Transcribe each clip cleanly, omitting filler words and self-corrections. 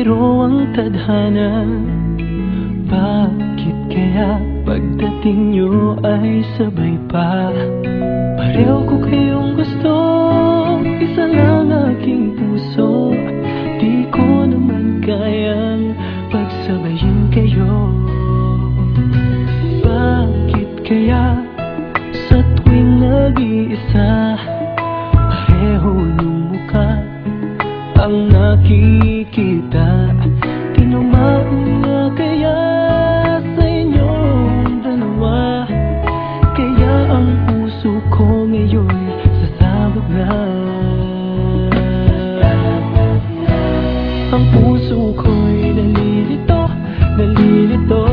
biro ang tadhana. Bakit kaya pagdating nyo ay sabay pa? Pareho ko kayong gusto, isa lang aking puso. Di ko naman kayang pagsabayin kayo. Bakit kaya sa tuwing nag-iisa, pareho yung mukha ang nakikita? Tinamaan nga kaya sa inyong dalawa, kaya ang puso ko ngayon sasabog na. Ang puso ko'y nalilito, nalilito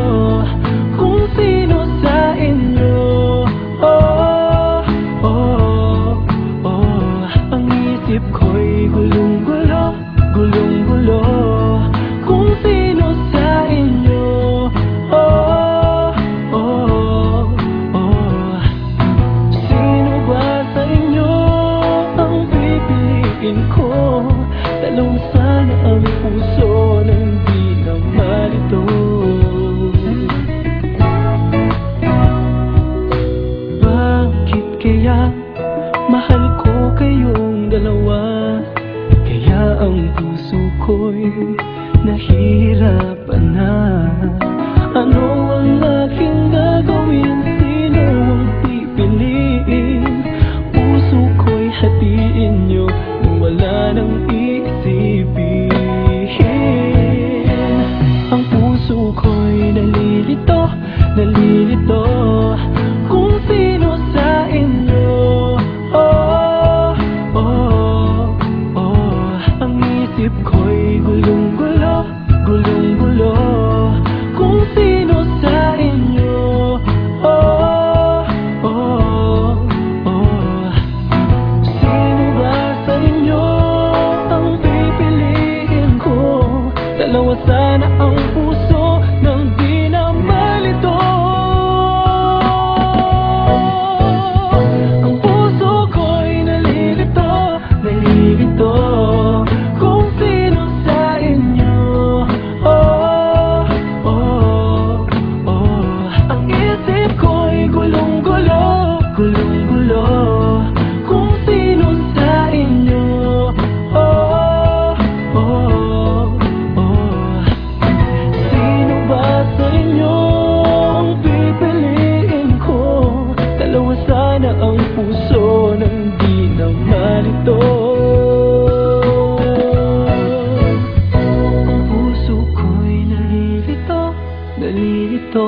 kung sino sa inyo. Oh, oh, oh. Ang isip ko'y gulong-gulo, gulong-gulo kung sino sa inyo. Oh, oh, oh. Sino ba sa inyo ang pipiliin ko? Dalawang sana ang puso nang di na malito. Bakit kaya mahal ko kayong dalawa, kaya ang puso ko'y nahihirapan na? Ano ang aking gagawin? Sino ang pipiliin? Puso ko'y hatiin nyo nang wala nang iisipin. Ang puso ko'y nalilito, nalilito kung sino sa inyo. Oh, oh, oh. Ang isip ko'y gulong-gulo, gulong-gulo kung sino sa inyo. Oh, oh, oh. Sino ba sa inyo ang pipiliin ko? Dalawa sana ang puso nang di na malito. Ang puso ko'y nalilito, nalilito kung sino sa inyo. Oh, oh, oh. Ang isip ko'y gulong-gulo, gulong-gulo kung sino sa inyo. Oh, oh, oh. Sino ba sa inyo ang pipiliin ko? Dalawa sana ang puso nang di na malito. Ang puso ko'y nalilito, nalilito